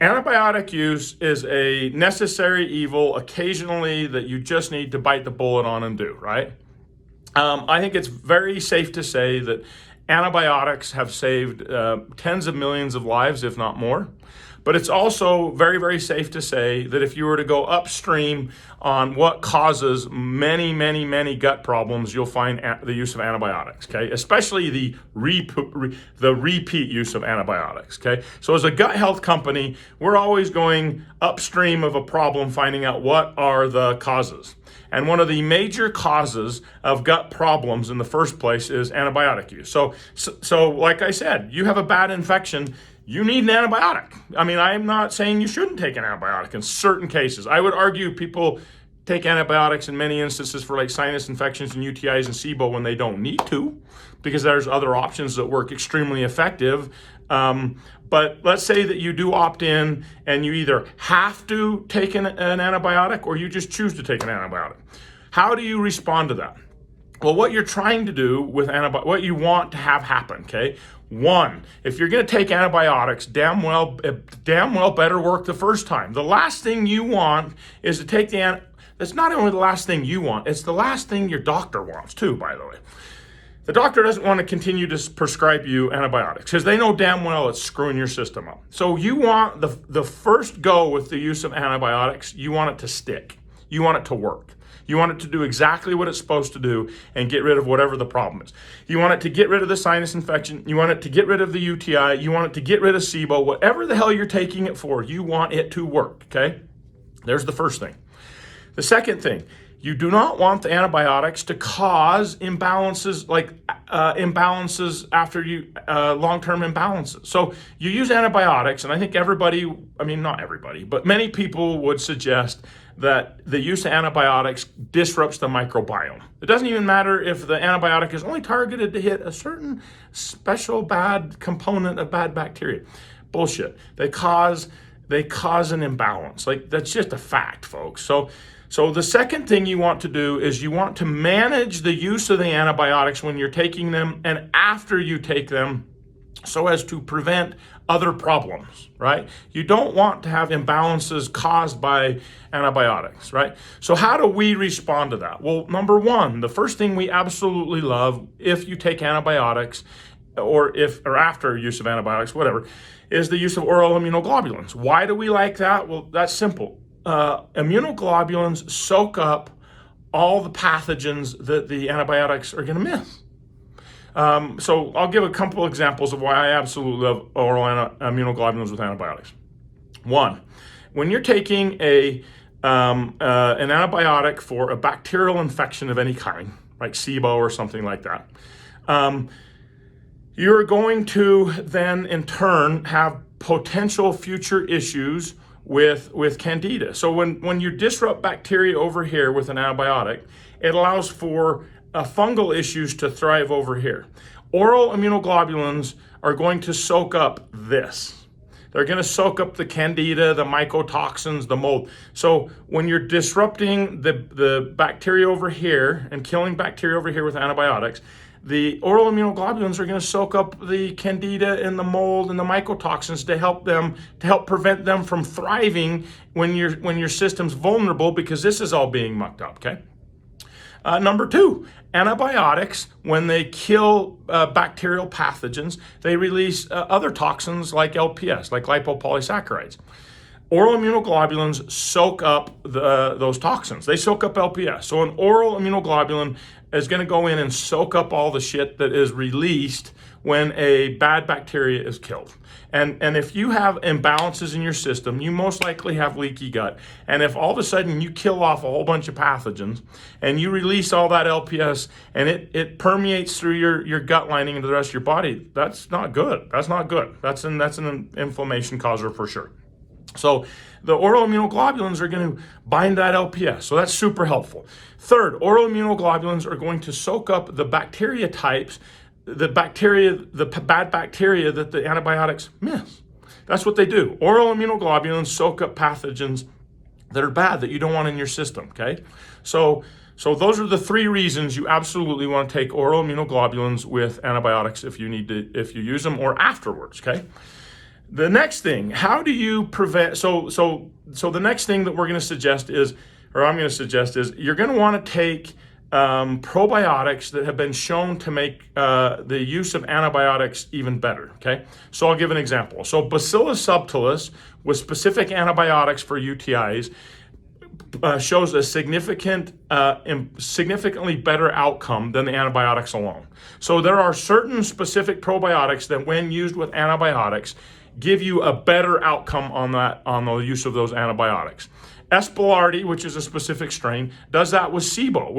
Antibiotic use is a necessary evil occasionally that you just need to bite the bullet on and do, right? I think it's very safe to say that antibiotics have saved tens of millions of lives, if not more. But it's also very, very safe to say that if you were to go upstream on what causes many, many, many gut problems, you'll find the use of antibiotics, okay? Especially the repeat use of antibiotics, okay? So as a gut health company, we're always going upstream of a problem, finding out what are the causes. And one of the major causes of gut problems in the first place is antibiotic use. So like I said, you have a bad infection, you need an antibiotic. I mean, I'm not saying you shouldn't take an antibiotic in certain cases. I would argue people take antibiotics in many instances for like sinus infections and UTIs and SIBO when they don't need to, because there's other options that work extremely effective. But let's say that you do opt in and you either have to take an antibiotic or you just choose to take an antibiotic. How do you respond to that? Well, what you're trying to do with what you want to have happen, okay? One, if you're going to take antibiotics, damn well better work the first time. The last thing you want is to take that's not only the last thing you want, it's the last thing your doctor wants too, by the way. The doctor doesn't want to continue to prescribe you antibiotics because they know damn well it's screwing your system up. So you want the first go with the use of antibiotics, you want it to stick. You want it to work. You want it to do exactly what it's supposed to do and get rid of whatever the problem is. You want it to get rid of the sinus infection. You want it to get rid of the UTI. You want it to get rid of SIBO. Whatever the hell you're taking it for, you want it to work, okay? There's the first thing. The second thing, you do not want the antibiotics to cause imbalances, like imbalances after long-term imbalances. So you use antibiotics, and I think not everybody, but many people would suggest that the use of antibiotics disrupts the microbiome. It doesn't even matter if the antibiotic is only targeted to hit a certain special bad component of bad bacteria. Bullshit. They cause an imbalance. Like, that's just a fact, folks. So the second thing you want to do is you want to manage the use of the antibiotics when you're taking them and after you take them, so as to prevent other problems, right? You don't want to have imbalances caused by antibiotics, right? So how do we respond to that? Well, number one, the first thing we absolutely love if you take antibiotics or after use of antibiotics, whatever, is the use of oral immunoglobulins. Why do we like that? Well, that's simple. Immunoglobulins soak up all the pathogens that the antibiotics are going to miss. So I'll give a couple examples of why I absolutely love oral immunoglobulins with antibiotics. One, when you're taking an antibiotic for a bacterial infection of any kind, like SIBO or something like that, you're going to then in turn have potential future issues with candida. So when you disrupt bacteria over here with an antibiotic, it allows for fungal issues to thrive over here. Oral immunoglobulins are going to soak up this. They're going to soak up the candida, the mycotoxins, the mold. So when you're disrupting the bacteria over here and killing bacteria over here with antibiotics, the oral immunoglobulins are going to soak up the candida and the mold and the mycotoxins to help prevent them from thriving when your system's vulnerable, because this is all being mucked up, okay? Number two, antibiotics, when they kill bacterial pathogens, they release other toxins like LPS, like lipopolysaccharides. Oral immunoglobulins soak up those toxins. They soak up LPS. So an oral immunoglobulin is going to go in and soak up all the shit that is released when a bad bacteria is killed. And if you have imbalances in your system, you most likely have leaky gut. And if all of a sudden you kill off a whole bunch of pathogens and you release all that LPS and it permeates through your gut lining into the rest of your body, that's not good. That's not good. That's an inflammation causer for sure. So the oral immunoglobulins are going to bind that LPS. So that's super helpful. Third, oral immunoglobulins are going to soak up the bacteria types, the bad bacteria that the antibiotics miss. That's what they do. Oral immunoglobulins soak up pathogens that are bad, that you don't want in your system, okay? So those are the three reasons you absolutely want to take oral immunoglobulins with antibiotics if you use them or afterwards, okay? The next thing, how do you prevent? So the next thing that we're going to suggest is, or I'm going to suggest is, you're going to want to take probiotics that have been shown to make the use of antibiotics even better. Okay, so I'll give an example. So Bacillus subtilis with specific antibiotics for UTIs shows a significantly better outcome than the antibiotics alone. So there are certain specific probiotics that, when used with antibiotics, give you a better outcome on the use of those antibiotics. Espellardi, which is a specific strain, does that with SIBO.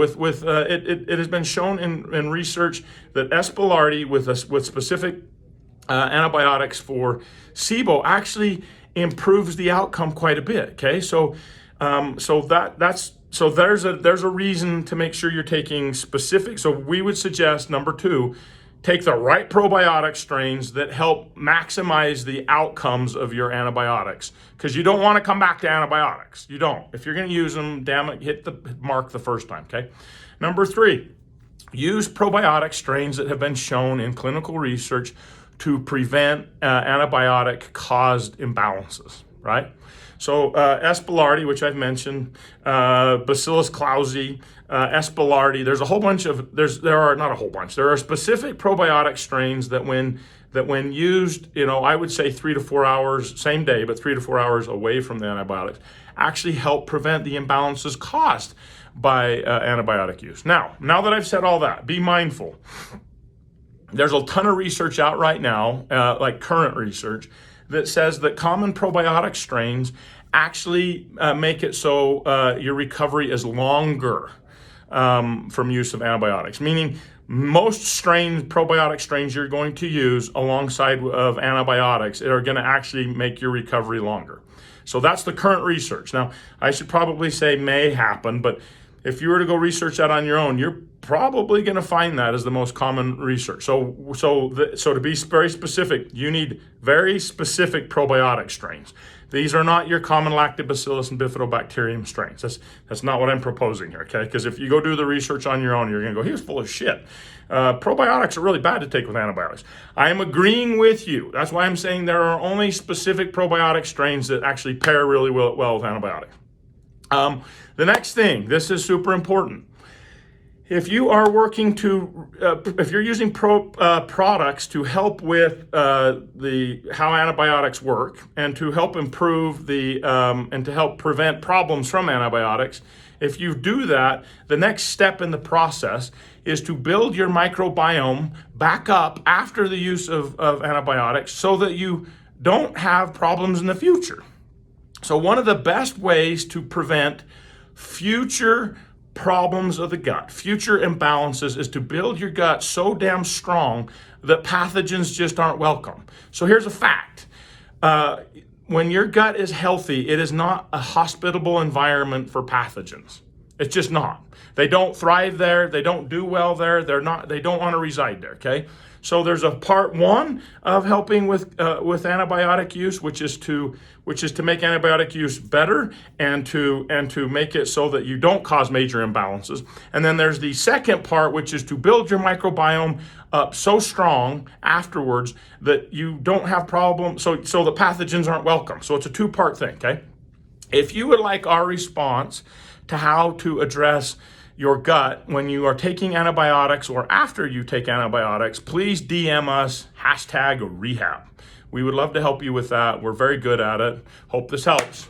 It has been shown in research that Espellardi with specific antibiotics for SIBO actually improves the outcome quite a bit. Okay, so there's a reason to make sure you're taking specific. So we would suggest, number 2, take the right probiotic strains that help maximize the outcomes of your antibiotics, because you don't want to come back to antibiotics. You don't. If you're going to use them, damn it, hit the mark the first time. Okay. Number 3, use probiotic strains that have been shown in clinical research to prevent antibiotic-caused imbalances, right? So Espellardi, which I've mentioned, Bacillus clausii, Espellardi. There's a whole bunch of there are specific probiotic strains that when used, I would say 3 to 4 hours, same day, but 3 to 4 hours away from the antibiotics, actually help prevent the imbalances caused by antibiotic use. Now that I've said all that, be mindful. There's a ton of research out right now, like current research, that says that common probiotic strains actually make it so your recovery is longer from use of antibiotics. Meaning, most probiotic strains you're going to use alongside of antibiotics are going to actually make your recovery longer. So that's the current research. Now, I should probably say may happen, but if you were to go research that on your own, you're probably going to find that as the most common research. So to be very specific, you need very specific probiotic strains. These are not your common lactobacillus and bifidobacterium strains. That's not what I'm proposing here, okay? Because if you go do the research on your own, you're going to go, he was full of shit. Probiotics are really bad to take with antibiotics. I am agreeing with you. That's why I'm saying there are only specific probiotic strains that actually pair really well with antibiotics. The next thing, this is super important. If you are working if you're using products to help with how antibiotics work, and to help improve and to help prevent problems from antibiotics, if you do that, the next step in the process is to build your microbiome back up after the use of antibiotics, so that you don't have problems in the future. So one of the best ways to prevent future problems of the gut, future imbalances, is to build your gut so damn strong that pathogens just aren't welcome. So here's a fact. When your gut is healthy, it is not a hospitable environment for pathogens. It's just not. They don't thrive there. They don't do well there. They don't want to reside there, okay? So there's a part 1 of helping with antibiotic use, which is to make antibiotic use better, and to make it so that you don't cause major imbalances. And then there's the second part, which is to build your microbiome up so strong afterwards that you don't have problems, so the pathogens aren't welcome. So it's a 2-part thing, okay? If you would like our response to how to address your gut when you are taking antibiotics or after you take antibiotics, please DM us #rehab. We would love to help you with that. We're very good at it. Hope this helps.